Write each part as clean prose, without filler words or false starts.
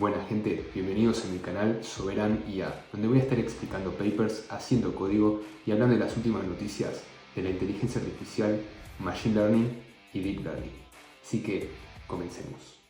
Buena gente, bienvenidos a mi canal Soveran IA, donde voy a estar explicando papers, haciendo código y hablando de las últimas noticias de la inteligencia artificial, machine learning y deep learning. Así que, comencemos.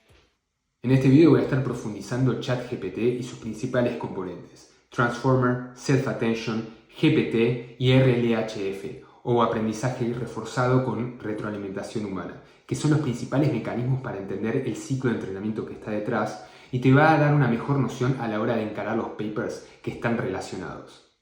En este video voy a estar profundizando ChatGPT y sus principales componentes, Transformer, Self-Attention, GPT y RLHF, o aprendizaje reforzado con retroalimentación humana, que son los principales mecanismos para entender el ciclo de entrenamiento que está detrás y te va a dar una mejor noción a la hora de encarar los papers que están relacionados.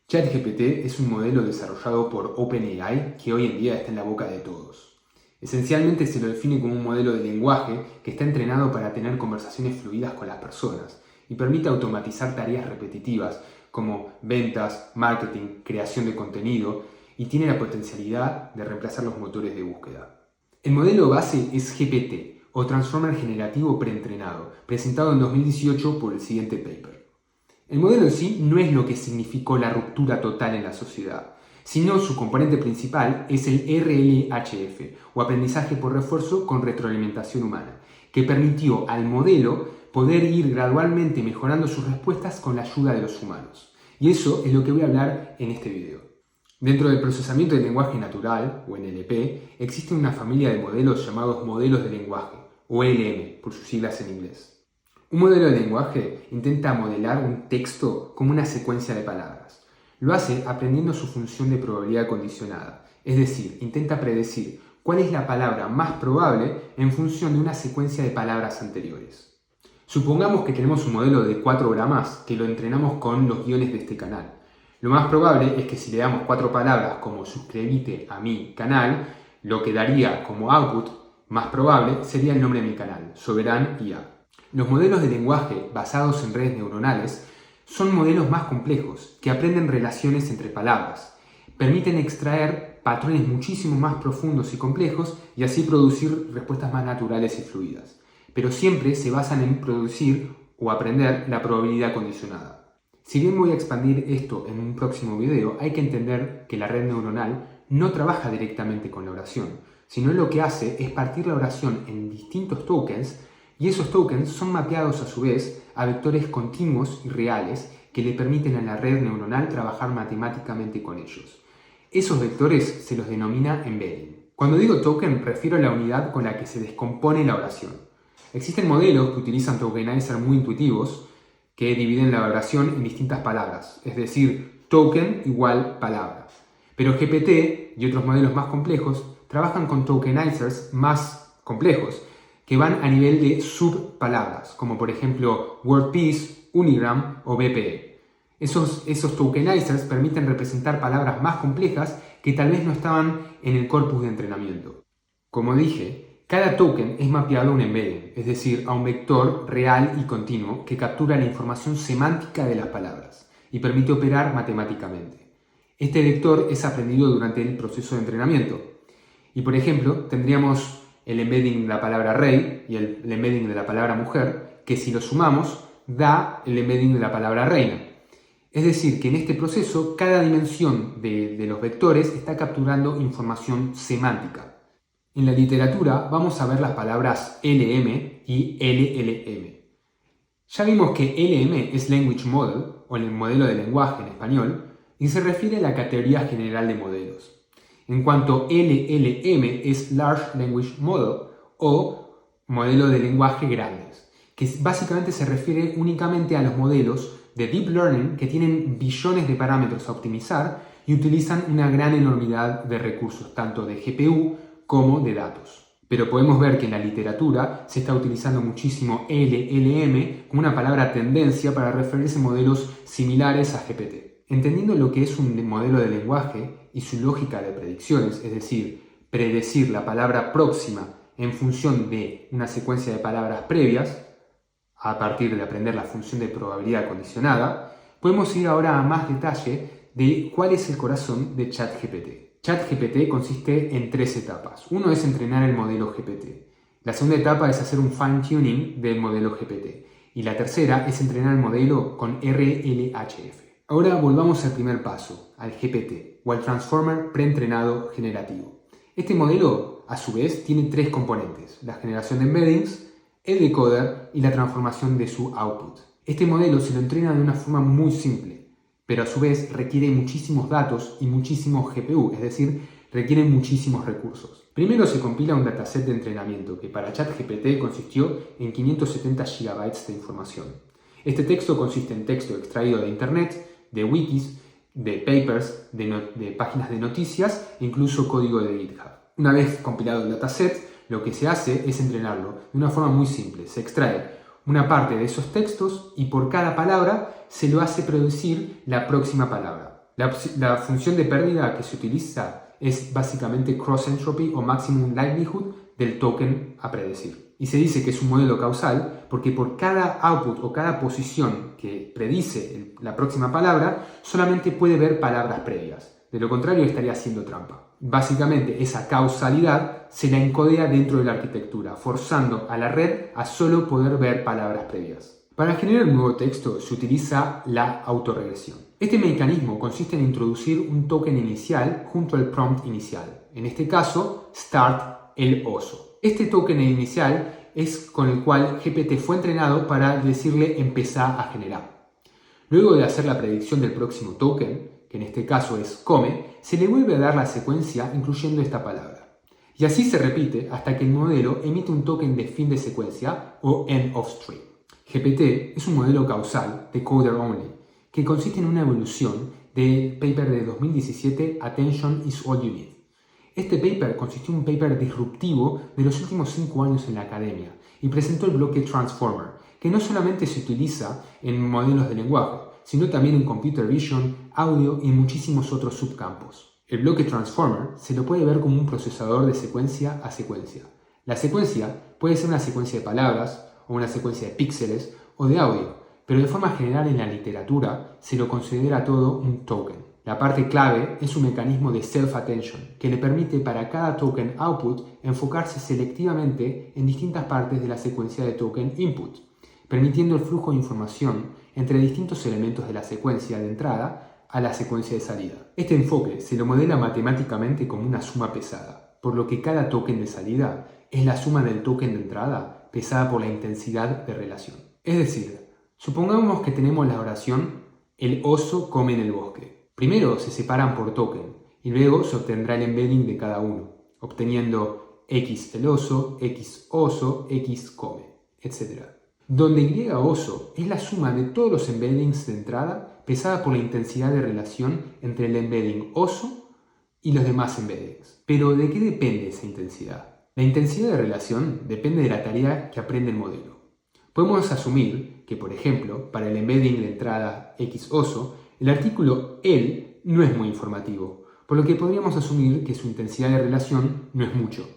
ChatGPT es un modelo desarrollado por OpenAI que hoy en día está en la boca de todos. Esencialmente se lo define como un modelo de lenguaje que está entrenado para tener conversaciones fluidas con las personas y permite automatizar tareas repetitivas como ventas, marketing, creación de contenido y tiene la potencialidad de reemplazar los motores de búsqueda. El modelo base es GPT, o Transformer Generativo Preentrenado, presentado en 2018 por el siguiente paper. El modelo en sí no es lo que significó la ruptura total en la sociedad, sino su componente principal es el RLHF, o aprendizaje por refuerzo con retroalimentación humana, que permitió al modelo poder ir gradualmente mejorando sus respuestas con la ayuda de los humanos. Y eso es lo que voy a hablar en este video. Dentro del procesamiento del lenguaje natural, o NLP, existe una familia de modelos llamados modelos de lenguaje, o LM, por sus siglas en inglés. Un modelo de lenguaje intenta modelar un texto como una secuencia de palabras. Lo hace aprendiendo su función de probabilidad condicionada, es decir, intenta predecir cuál es la palabra más probable en función de una secuencia de palabras anteriores. Supongamos que tenemos un modelo de 4 gramas que lo entrenamos con los guiones de este canal. Lo más probable es que si le damos 4 palabras como suscríbete a mi canal, lo que daría como output más probable sería el nombre de mi canal, Soveran IA. Los modelos de lenguaje basados en redes neuronales son modelos más complejos que aprenden relaciones entre palabras, permiten extraer patrones muchísimo más profundos y complejos y así producir respuestas más naturales y fluidas, pero siempre se basan en producir o aprender la probabilidad condicionada. Si bien voy a expandir esto en un próximo video, hay que entender que la red neuronal no trabaja directamente con la oración, sino lo que hace es partir la oración en distintos tokens y esos tokens son mapeados a su vez a vectores continuos y reales que le permiten a la red neuronal trabajar matemáticamente con ellos. Esos vectores se los denomina embedding. Cuando digo token, refiero a la unidad con la que se descompone la oración. Existen modelos que utilizan tokenizer muy intuitivos que dividen la oración en distintas palabras, es decir, token igual palabra. Pero GPT y otros modelos más complejos trabajan con tokenizers más complejos, que van a nivel de subpalabras, como por ejemplo WordPeace, Unigram o BPE. Esos tokenizers permiten representar palabras más complejas que tal vez no estaban en el corpus de entrenamiento. Como dije, cada token es mapeado a un embedding, es decir, a un vector real y continuo que captura la información semántica de las palabras y permite operar matemáticamente. Este vector es aprendido durante el proceso de entrenamiento. Y por ejemplo, tendríamos el embedding de la palabra rey y el embedding de la palabra mujer, que si lo sumamos da el embedding de la palabra reina. Es decir, que en este proceso cada dimensión de los vectores está capturando información semántica. En la literatura vamos a ver las palabras LM y LLM. Ya vimos que LM es Language Model, o el modelo de lenguaje en español, y se refiere a la categoría general de modelos. En cuanto LLM es Large Language Model, o modelo de lenguaje grandes, que básicamente se refiere únicamente a los modelos de Deep Learning que tienen billones de parámetros a optimizar y utilizan una gran enormidad de recursos, tanto de GPU como de datos. Pero podemos ver que en la literatura se está utilizando muchísimo LLM como una palabra tendencia para referirse a modelos similares a GPT. Entendiendo lo que es un modelo de lenguaje y su lógica de predicciones, es decir, predecir la palabra próxima en función de una secuencia de palabras previas, a partir de aprender la función de probabilidad condicionada, podemos ir ahora a más detalle de cuál es el corazón de ChatGPT. ChatGPT consiste en 3 etapas. Uno es entrenar el modelo GPT. La segunda etapa es hacer un fine-tuning del modelo GPT. Y la tercera es entrenar el modelo con RLHF. Ahora volvamos al primer paso, al GPT, o al Transformer preentrenado generativo. Este modelo, a su vez, tiene 3 componentes: la generación de embeddings, el decoder y la transformación de su output. Este modelo se lo entrena de una forma muy simple, pero a su vez requiere muchísimos datos y muchísimos GPU, es decir, requiere muchísimos recursos. Primero se compila un dataset de entrenamiento que para ChatGPT consistió en 570 GB de información. Este texto consiste en texto extraído de internet, de wikis, de papers, de páginas de noticias e incluso código de GitHub. Una vez compilado el dataset, lo que se hace es entrenarlo de una forma muy simple. Se extrae una parte de esos textos y por cada palabra se lo hace producir la próxima palabra. La función de pérdida que se utiliza es básicamente cross entropy o maximum likelihood del token a predecir. Y se dice que es un modelo causal porque por cada output o cada posición que predice la próxima palabra, solamente puede ver palabras previas. De lo contrario estaría haciendo trampa. Básicamente esa causalidad se la encodea dentro de la arquitectura, forzando a la red a solo poder ver palabras previas. Para generar un nuevo texto se utiliza la autorregresión. Este mecanismo consiste en introducir un token inicial junto al prompt inicial. En este caso, start el oso. Este token inicial es con el cual GPT fue entrenado para decirle empezar a generar. Luego de hacer la predicción del próximo token, que en este caso es come, se le vuelve a dar la secuencia incluyendo esta palabra. Y así se repite hasta que el modelo emite un token de fin de secuencia o end of string. GPT es un modelo causal, decoder only, que consiste en una evolución del paper de 2017 Attention is all you need. Este paper consistió en un paper disruptivo de los últimos 5 años en la academia y presentó el bloque Transformer, que no solamente se utiliza en modelos de lenguaje, sino también en computer vision, audio y muchísimos otros subcampos. El bloque Transformer se lo puede ver como un procesador de secuencia a secuencia. La secuencia puede ser una secuencia de palabras, o una secuencia de píxeles o de audio, pero de forma general en la literatura se lo considera todo un token. La parte clave es un mecanismo de self-attention que le permite para cada token output enfocarse selectivamente en distintas partes de la secuencia de token input, permitiendo el flujo de información entre distintos elementos de la secuencia de entrada a la secuencia de salida. Este enfoque se lo modela matemáticamente como una suma pesada, por lo que cada token de salida es la suma del token de entrada pesada por la intensidad de relación. Es decir, supongamos que tenemos la oración el oso come en el bosque. Primero se separan por token y luego se obtendrá el embedding de cada uno, obteniendo X el oso, X come, etc. Donde Y oso es la suma de todos los embeddings de entrada pesada por la intensidad de relación entre el embedding oso y los demás embeddings. Pero ¿de qué depende esa intensidad? La intensidad de relación depende de la tarea que aprende el modelo. Podemos asumir que, por ejemplo, para el embedding de entrada X oso, el artículo el no es muy informativo, por lo que podríamos asumir que su intensidad de relación no es mucho.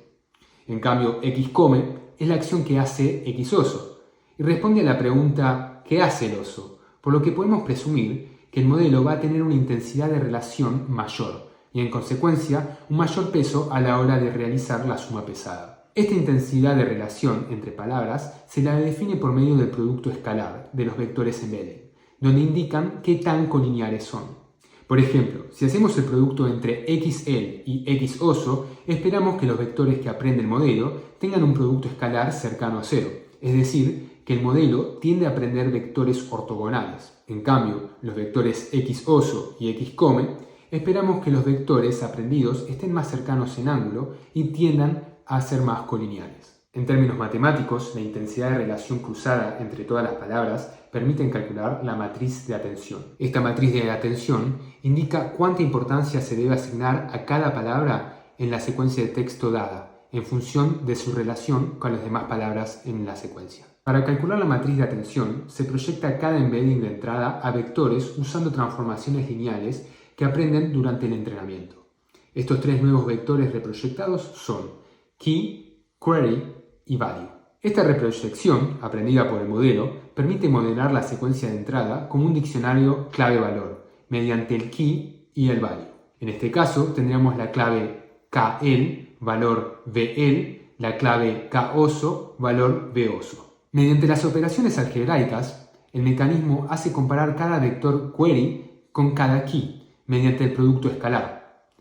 En cambio, X come es la acción que hace X oso y responde a la pregunta ¿qué hace el oso? Por lo que podemos presumir que el modelo va a tener una intensidad de relación mayor y en consecuencia un mayor peso a la hora de realizar la suma pesada. Esta intensidad de relación entre palabras se la define por medio del producto escalar de los vectores embedded, donde indican qué tan colineares son. Por ejemplo, si hacemos el producto entre XL y X oso, esperamos que los vectores que aprende el modelo tengan un producto escalar cercano a 0, es decir, que el modelo tiende a aprender vectores ortogonales. En cambio, los vectores X oso y X come esperamos que los vectores aprendidos estén más cercanos en ángulo y tiendan a ser más colineares. En términos matemáticos, la intensidad de relación cruzada entre todas las palabras permite calcular la matriz de atención. Esta matriz de atención indica cuánta importancia se debe asignar a cada palabra en la secuencia de texto dada, en función de su relación con las demás palabras en la secuencia. Para calcular la matriz de atención, se proyecta cada embedding de entrada a vectores usando transformaciones lineales que aprenden durante el entrenamiento. Estos 3 nuevos vectores reproyectados son key, query y value. Esta reproyección, aprendida por el modelo, permite modelar la secuencia de entrada como un diccionario clave-valor, mediante el key y el value. En este caso, tendríamos la clave KL, valor VL, la clave KOSO, valor VOSO. Mediante las operaciones algebraicas, el mecanismo hace comparar cada vector query con cada key, mediante el producto escalar.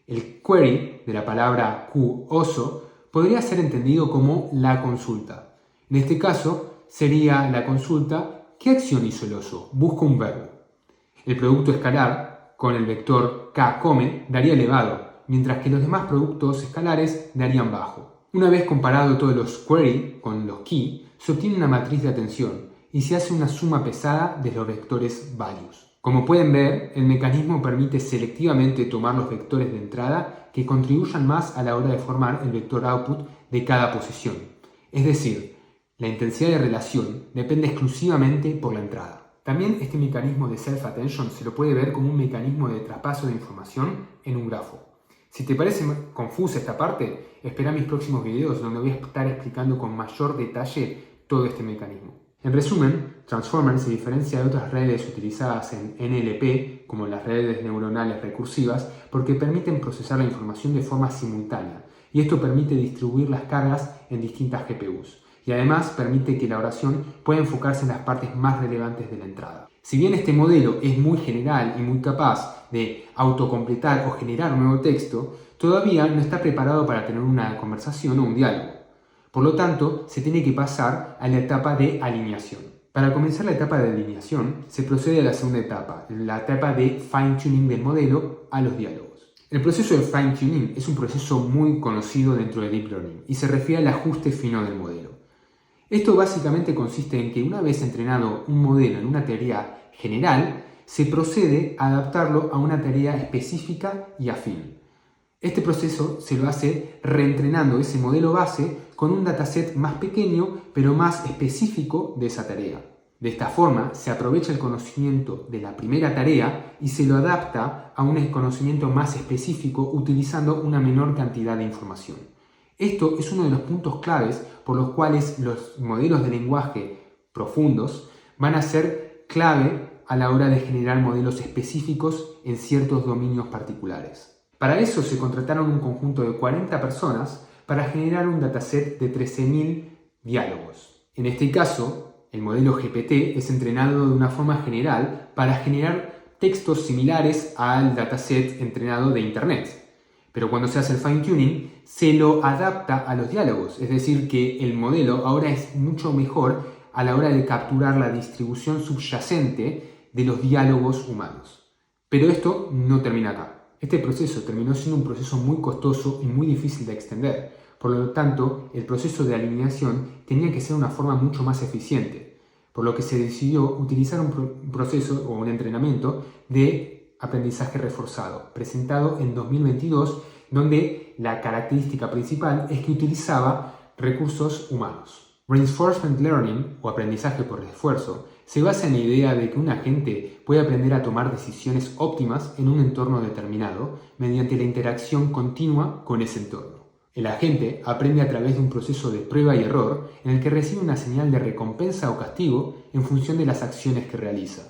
El query de la palabra QOSO podría ser entendido como la consulta. En este caso sería la consulta ¿qué acción hizo el oso? Busca un verbo. El producto escalar con el vector k come daría elevado, mientras que los demás productos escalares darían bajo. Una vez comparado todos los query con los key, se obtiene una matriz de atención y se hace una suma pesada de los vectores values. Como pueden ver, el mecanismo permite selectivamente tomar los vectores de entrada que contribuyan más a la hora de formar el vector output de cada posición. Es decir, la intensidad de relación depende exclusivamente por la entrada. También este mecanismo de self-attention se lo puede ver como un mecanismo de traspaso de información en un grafo. Si te parece confusa esta parte, espera mis próximos videos donde voy a estar explicando con mayor detalle todo este mecanismo. En resumen, Transformer se diferencia de otras redes utilizadas en NLP, como las redes neuronales recursivas, porque permiten procesar la información de forma simultánea, y esto permite distribuir las cargas en distintas GPUs. Y además permite que la oración pueda enfocarse en las partes más relevantes de la entrada. Si bien este modelo es muy general y muy capaz de autocompletar o generar un nuevo texto, todavía no está preparado para tener una conversación o un diálogo. Por lo tanto, se tiene que pasar a la etapa de alineación. Para comenzar la etapa de alineación, se procede a la segunda etapa, la etapa de fine-tuning del modelo a los diálogos. El proceso de fine-tuning es un proceso muy conocido dentro de Deep Learning y se refiere al ajuste fino del modelo. Esto básicamente consiste en que una vez entrenado un modelo en una tarea general, se procede a adaptarlo a una tarea específica y afín. Este proceso se lo hace reentrenando ese modelo base con un dataset más pequeño pero más específico de esa tarea. De esta forma se aprovecha el conocimiento de la primera tarea y se lo adapta a un conocimiento más específico utilizando una menor cantidad de información. Esto es uno de los puntos claves por los cuales los modelos de lenguaje profundos van a ser clave a la hora de generar modelos específicos en ciertos dominios particulares. Para eso se contrataron un conjunto de 40 personas para generar un dataset de 13.000 diálogos. En este caso, el modelo GPT es entrenado de una forma general para generar textos similares al dataset entrenado de Internet. Pero cuando se hace el fine-tuning, se lo adapta a los diálogos, es decir, que el modelo ahora es mucho mejor a la hora de capturar la distribución subyacente de los diálogos humanos. Pero esto no termina acá. Este proceso terminó siendo un proceso muy costoso y muy difícil de extender. Por lo tanto, el proceso de alineación tenía que ser una forma mucho más eficiente, por lo que se decidió utilizar un proceso o un entrenamiento de aprendizaje reforzado, presentado en 2022, donde la característica principal es que utilizaba recursos humanos. Reinforcement Learning, o aprendizaje por refuerzo, se basa en la idea de que un agente puede aprender a tomar decisiones óptimas en un entorno determinado mediante la interacción continua con ese entorno. El agente aprende a través de un proceso de prueba y error en el que recibe una señal de recompensa o castigo en función de las acciones que realiza.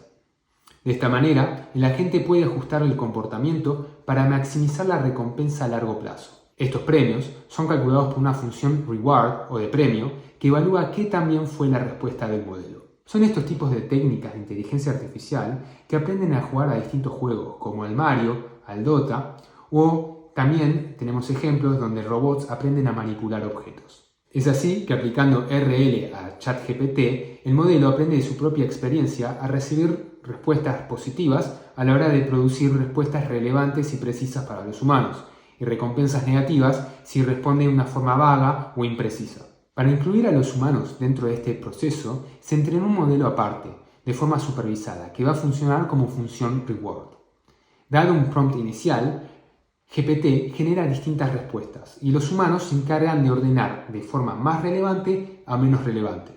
De esta manera, el agente puede ajustar el comportamiento para maximizar la recompensa a largo plazo. Estos premios son calculados por una función reward o de premio que evalúa qué tan bien fue la respuesta del modelo. Son estos tipos de técnicas de inteligencia artificial que aprenden a jugar a distintos juegos, como al Mario, al Dota, o también tenemos ejemplos donde robots aprenden a manipular objetos. Es así que aplicando RL a ChatGPT, el modelo aprende de su propia experiencia a recibir respuestas positivas a la hora de producir respuestas relevantes y precisas para los humanos, y recompensas negativas si responde de una forma vaga o imprecisa. Para incluir a los humanos dentro de este proceso, se entrenó un modelo aparte, de forma supervisada, que va a funcionar como función reward. Dado un prompt inicial, GPT genera distintas respuestas y los humanos se encargan de ordenar de forma más relevante a menos relevante.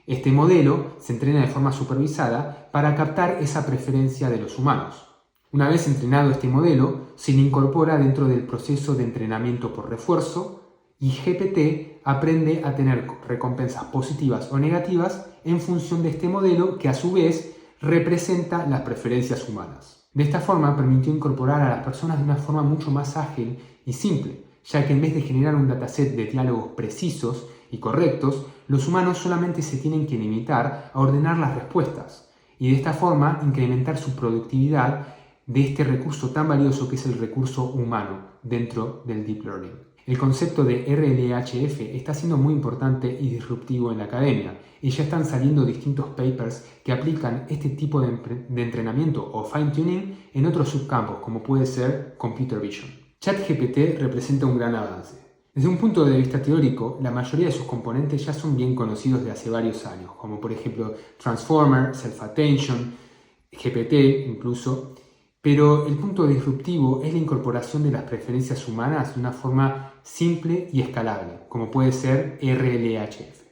Este modelo se entrena de forma supervisada para captar esa preferencia de los humanos. Una vez entrenado este modelo, se le incorpora dentro del proceso de entrenamiento por refuerzo y GPT aprende a tener recompensas positivas o negativas en función de este modelo que a su vez representa las preferencias humanas. De esta forma permitió incorporar a las personas de una forma mucho más ágil y simple, ya que en vez de generar un dataset de diálogos precisos y correctos, los humanos solamente se tienen que limitar a ordenar las respuestas y de esta forma incrementar su productividad de este recurso tan valioso que es el recurso humano dentro del Deep Learning. El concepto de RLHF está siendo muy importante y disruptivo en la academia, y ya están saliendo distintos papers que aplican este tipo de entrenamiento o fine-tuning en otros subcampos, como puede ser Computer Vision. ChatGPT representa un gran avance. Desde un punto de vista teórico, la mayoría de sus componentes ya son bien conocidos de hace varios años, como por ejemplo Transformer, Self-Attention, GPT incluso, pero el punto disruptivo es la incorporación de las preferencias humanas de una forma simple y escalable, como puede ser RLHF.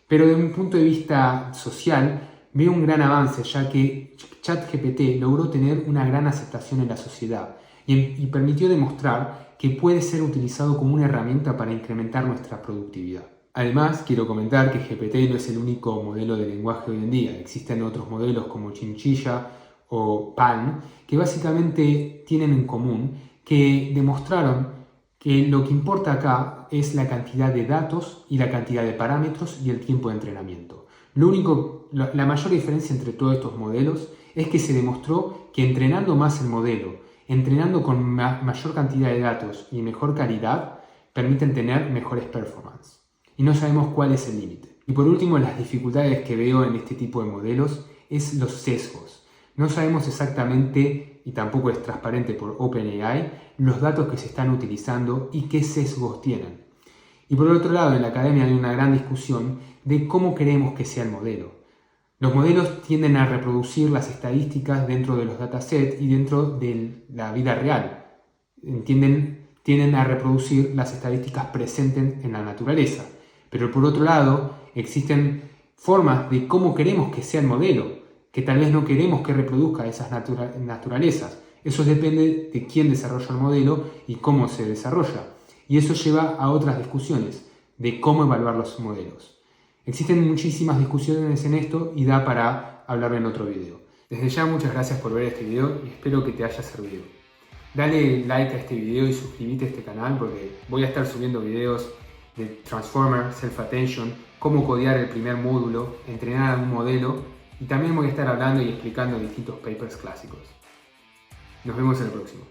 Pero desde un punto de vista social, veo un gran avance, ya que ChatGPT logró tener una gran aceptación en la sociedad y permitió demostrar que puede ser utilizado como una herramienta para incrementar nuestra productividad. Además, quiero comentar que GPT no es el único modelo de lenguaje hoy en día. Existen otros modelos como Chinchilla o Palm que básicamente tienen en común que demostraron que lo que importa acá es la cantidad de datos y la cantidad de parámetros y el tiempo de entrenamiento. La mayor diferencia entre todos estos modelos es que se demostró que entrenando más el modelo, entrenando con mayor cantidad de datos y mejor calidad, permiten tener mejores performance. Y no sabemos cuál es el límite. Y por último, las dificultades que veo en este tipo de modelos es los sesgos. No sabemos exactamente, y tampoco es transparente por OpenAI, los datos que se están utilizando y qué sesgos tienen. Y por otro lado, en la academia hay una gran discusión de cómo queremos que sea el modelo. Los modelos tienden a reproducir las estadísticas dentro de los datasets y dentro de la vida real. Tienden a reproducir las estadísticas presentes en la naturaleza. Pero por otro lado, existen formas de cómo queremos que sea el modelo, que tal vez no queremos que reproduzca esas naturalezas. Eso depende de quién desarrolla el modelo y cómo se desarrolla. Y eso lleva a otras discusiones de cómo evaluar los modelos. Existen muchísimas discusiones en esto y da para hablar en otro video. Desde ya muchas gracias por ver este video y espero que te haya servido. Dale like a este video y suscríbete a este canal porque voy a estar subiendo videos de Transformer, Self-Attention, cómo codear el primer módulo, entrenar a un modelo y también voy a estar hablando y explicando distintos papers clásicos. Nos vemos en el próximo.